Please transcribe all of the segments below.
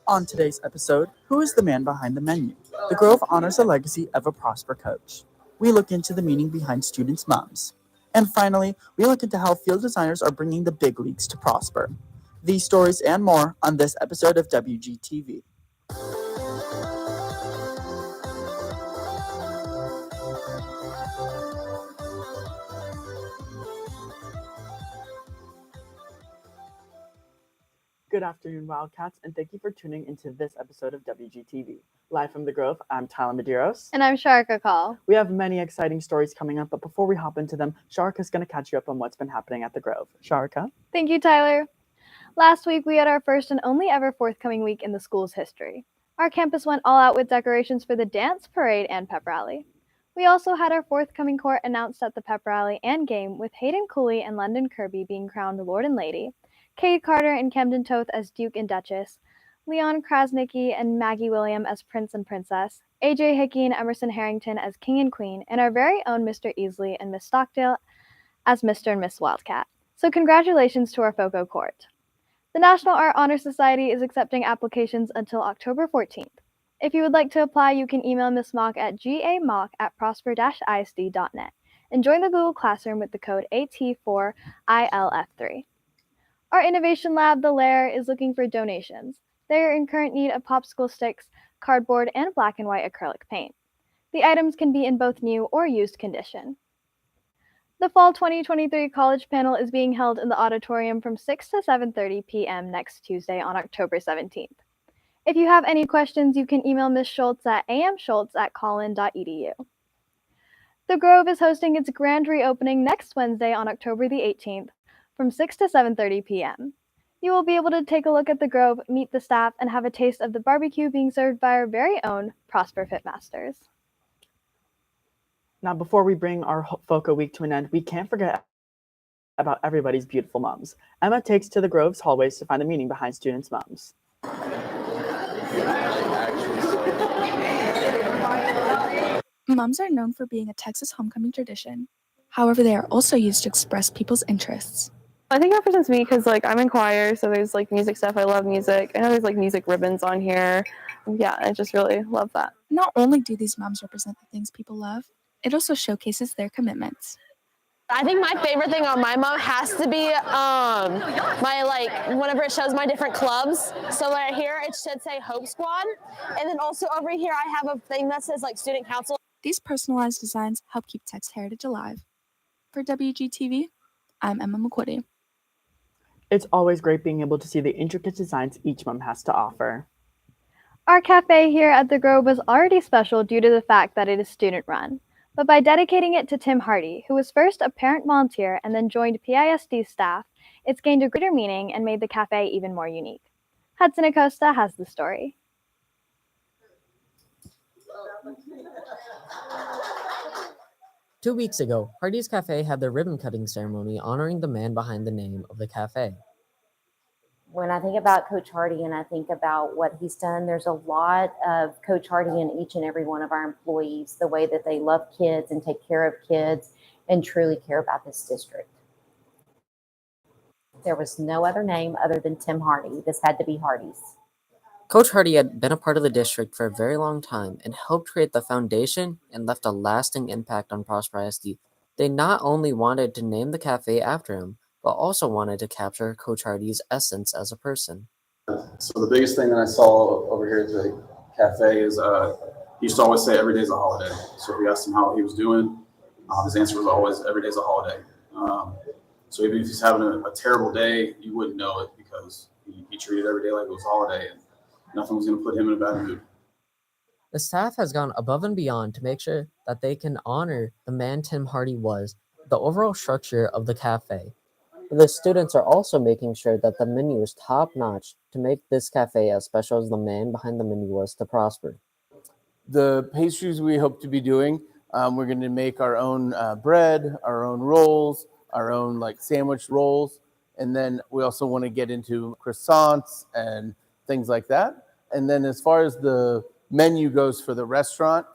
On today's episode, who is the man behind the menu? The Grove honors the legacy of a prosper coach. We look into the meaning behind students' moms. And finally, we look into how field designers are bringing the big leagues to prosper. These stories and more on this episode of WGTV. Good afternoon, Wildcats, and thank you for tuning into this episode of WGTV. Live from the Grove, I'm Tyler Medeiros. And I'm Sharika Call. We have many exciting stories coming up, but before we hop into them, Sharika's going to catch you up on what's been happening at the Grove. Sharika? Thank you, Tyler. Last week, we had our first and only ever forthcoming week in the school's history. Our campus went all out with decorations for the dance, parade, and pep rally. We also had our forthcoming court announced at the pep rally and game, with Hayden Cooley and London Kirby being crowned Lord and Lady, Cade Carter and Camden Toth as Duke and Duchess, Leon Krasnicki and Maggie William as Prince and Princess, AJ Hickey and Emerson Harrington as King and Queen, and our very own Mr. Easley and Miss Stockdale as Mr. and Miss Wildcat. So congratulations to our FOCO court. The National Art Honor Society is accepting applications until October 14th. If you would like to apply, you can email Miss Mock at gamock@prosper-isd.net and join the Google Classroom with the code AT4ILF3. Our innovation lab, The Lair, is looking for donations. They are in current need of popsicle sticks, cardboard, and black and white acrylic paint. The items can be in both new or used condition. The Fall 2023 College Panel is being held in the auditorium from 6 to 7:30 p.m. next Tuesday on October 17th. If you have any questions, you can email Ms. Schultz at amschultz@collin.edu. The Grove is hosting its grand reopening next Wednesday on October the 18th from 6 to 7:30 p.m. You will be able to take a look at the Grove, meet the staff, and have a taste of the barbecue being served by our very own Prosper Pitmasters. Now, before we bring our FOCO week to an end, we can't forget about everybody's beautiful moms. Emma takes to the Grove's hallways to find the meaning behind students' moms. Moms are known for being a Texas homecoming tradition. However, they are also used to express people's interests. I think it represents me because I'm in choir, so there's music stuff. I love music. I know there's music ribbons on here. Yeah, I just really love that. Not only do these moms represent the things people love, it also showcases their commitments. I think my favorite thing on my mom has to be my whenever it shows my different clubs. So right here it should say Hope Squad, and then also over here I have a thing that says Student Council. These personalized designs help keep text heritage alive. For WGTV, I'm Emma McQuitty. It's always great being able to see the intricate designs each mom has to offer. Our cafe here at the Grove was already special due to the fact that it is student-run. But by dedicating it to Tim Hardy, who was first a parent volunteer and then joined PISD staff, it's gained a greater meaning and made the cafe even more unique. Hudson Acosta has the story. Two weeks ago, Hardy's Cafe had their ribbon-cutting ceremony honoring the man behind the name of the cafe. When I think about Coach Hardy and I think about what he's done, there's a lot of Coach Hardy in each and every one of our employees, the way that they love kids and take care of kids and truly care about this district. There was no other name other than Tim Hardy. This had to be Hardy's. Coach Hardy had been a part of the district for a very long time and helped create the foundation and left a lasting impact on Prosper ISD. They not only wanted to name the cafe after him, but also wanted to capture Coach Hardy's essence as a person. So the biggest thing that I saw over here at the cafe is he used to always say every day's a holiday. So if we asked him how he was doing, his answer was always every day's a holiday. So even if he's having a terrible day, you wouldn't know it because he treated every day like it was a holiday and nothing was going to put him in a bad mood. The staff has gone above and beyond to make sure that they can honor the man Tim Hardy was, the overall structure of the cafe. The students are also making sure that the menu is top-notch to make this cafe as special as the man behind the menu was to Prosper. The pastries we hope to be doing, we're going to make our own bread, our own rolls, our own sandwich rolls, and then we also want to get into croissants and things like that. And then as far as the menu goes for the restaurant,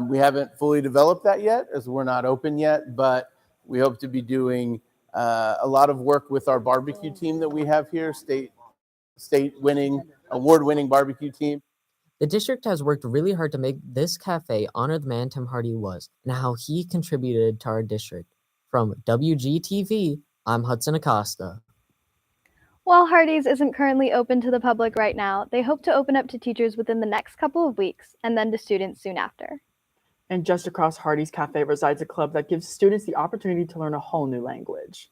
we haven't fully developed that yet as we're not open yet, but we hope to be doing a lot of work with our barbecue team that we have here, state winning award-winning barbecue team. The district has worked really hard to make this cafe honor the man Tim Hardy was and how he contributed to our district. From WGTV, I'm Hudson Acosta. While Hardee's isn't currently open to the public right now, they hope to open up to teachers within the next couple of weeks and then to students soon after. And just across Hardee's Cafe resides a club that gives students the opportunity to learn a whole new language.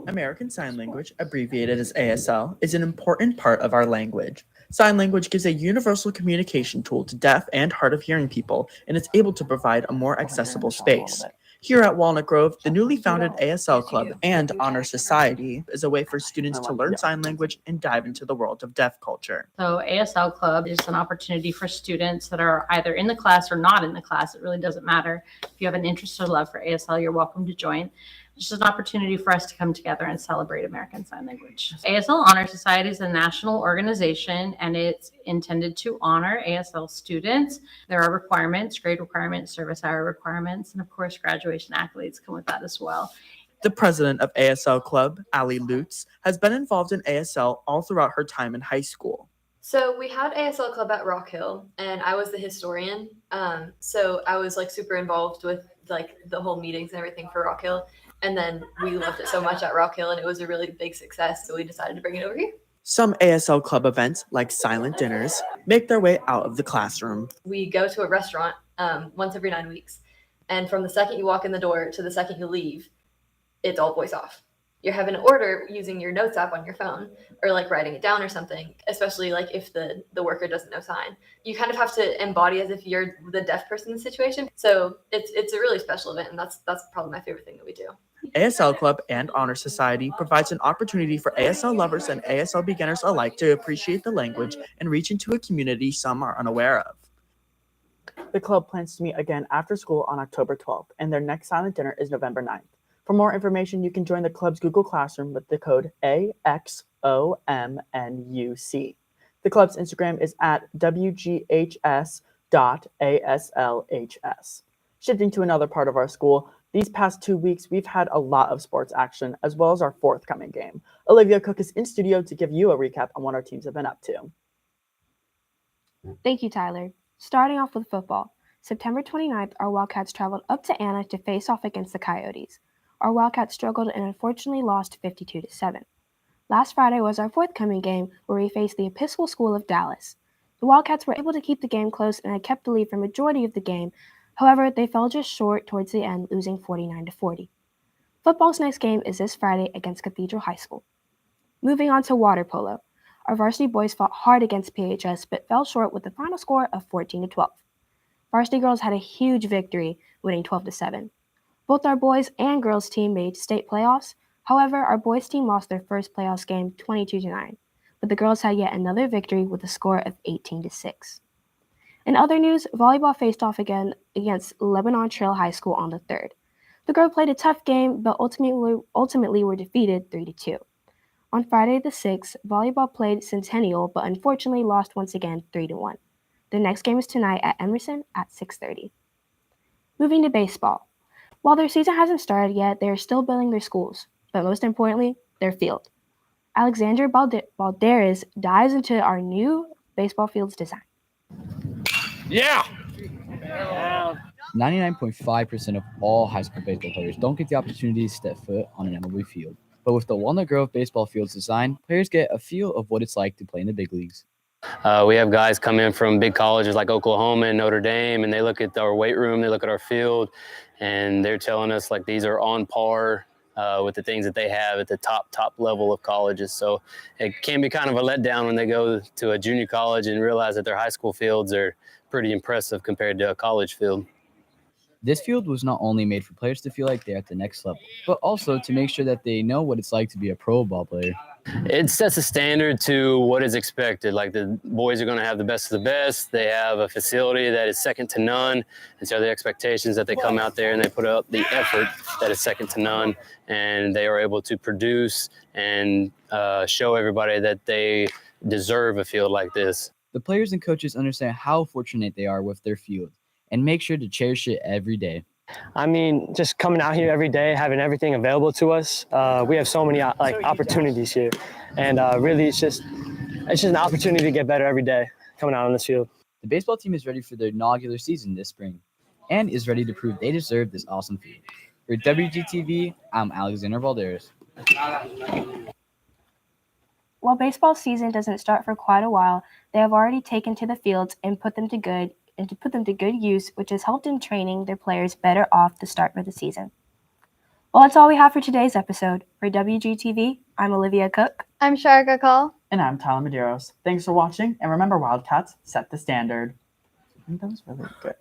American Sign Language, abbreviated as ASL, is an important part of our language. Sign language gives a universal communication tool to deaf and hard of hearing people, and it's able to provide a more accessible space. Here at Walnut Grove, the newly founded ASL Club and Honor Society is a way for students to learn sign language and dive into the world of deaf culture. So ASL Club is an opportunity for students that are either in the class or not in the class. It really doesn't matter. If you have an interest or love for ASL, you're welcome to join. It's just an opportunity for us to come together and celebrate American Sign Language. ASL Honor Society is a national organization, and it's intended to honor ASL students. There are requirements, grade requirements, service hour requirements, and of course, graduation accolades come with that as well. The president of ASL Club, Ali Lutz, has been involved in ASL all throughout her time in high school. So we had ASL Club at Rock Hill, and I was the historian. So I was like super involved with like the whole meetings and everything for Rock Hill. And then we loved it so much at Rock Hill, and it was a really big success. So we decided to bring it over here. Some ASL Club events, like silent dinners, make their way out of the classroom. We go to a restaurant once every 9 weeks. And from the second you walk in the door to the second you leave, it's all voice off. You're having to order using your notes app on your phone or like writing it down or something, especially like if the worker doesn't know sign. You kind of have to embody as if you're the deaf person in the situation. So it's a really special event, and that's probably my favorite thing that we do. ASL Club and Honor Society provides an opportunity for ASL lovers and ASL beginners alike to appreciate the language and reach into a community some are unaware of. The club plans to meet again after school on October 12th, and their next silent dinner is November 9th. For more information, you can join the club's Google Classroom with the code AXOMNUC. The club's Instagram is at WGHS.ASLHS. Shifting to another part of our school, these past 2 weeks, we've had a lot of sports action, as well as our forthcoming game. Olivia Cook is in studio to give you a recap on what our teams have been up to. Thank you, Tyler. Starting off with football. September 29th, our Wildcats traveled up to Anna to face off against the Coyotes. Our Wildcats struggled and unfortunately lost 52-7. Last Friday was our forthcoming game, where we faced the Episcopal School of Dallas. The Wildcats were able to keep the game close and had kept the lead for the majority of the game. However, they fell just short towards the end, losing 49-40. Football's next game is this Friday against Cathedral High School. Moving on to water polo. Our varsity boys fought hard against PHS, but fell short with a final score of 14-12. Varsity girls had a huge victory, winning 12-7. Both our boys and girls team made state playoffs. However, our boys team lost their first playoffs game 22-9, but the girls had yet another victory with a score of 18-6. In other news, volleyball faced off again against Lebanon Trail High School on the 3rd. The girls played a tough game, but ultimately were defeated 3-2. On Friday the 6th, volleyball played Centennial, but unfortunately lost once again 3-1. Their next game is tonight at Emerson at 6:30. Moving to baseball. While their season hasn't started yet, they are still building their schools, but most importantly, their field. Alexander Balderas dives into our new baseball field's design. Yeah! 99.5% of all high school baseball players don't get the opportunity to step foot on an MLB field. But with the Walnut Grove baseball field's design, players get a feel of what it's like to play in the big leagues. We have guys come in from big colleges like Oklahoma and Notre Dame, and they look at our weight room, they look at our field, and they're telling us like these are on par with the things that they have at the top level of colleges. So it can be kind of a letdown when they go to a junior college and realize that their high school fields are pretty impressive compared to a college field. This field was not only made for players to feel like they're at the next level, but also to make sure that they know what it's like to be a pro ball player. It sets a standard to what is expected. Like the boys are going to have the best of the best. They have a facility that is second to none. And so the expectations that they come out there and they put up the effort that is second to none. And they are able to produce and show everybody that they deserve a field like this. The players and coaches understand how fortunate they are with their field and make sure to cherish it every day. I mean, just coming out here every day, having everything available to us. We have so many opportunities here, and really, it's just an opportunity to get better every day coming out on this field. The baseball team is ready for their inaugural season this spring and is ready to prove they deserve this awesome field. For WGTV, I'm Alexander Valderas. While baseball season doesn't start for quite a while, they have already taken to the fields and put them to good use, which has helped in training their players better off to start for the season. Well, that's all we have for today's episode. For WGTV, I'm Olivia Cook. I'm Sharika Call. And I'm Tyler Medeiros. Thanks for watching, and remember, Wildcats set the standard. I think that was really good.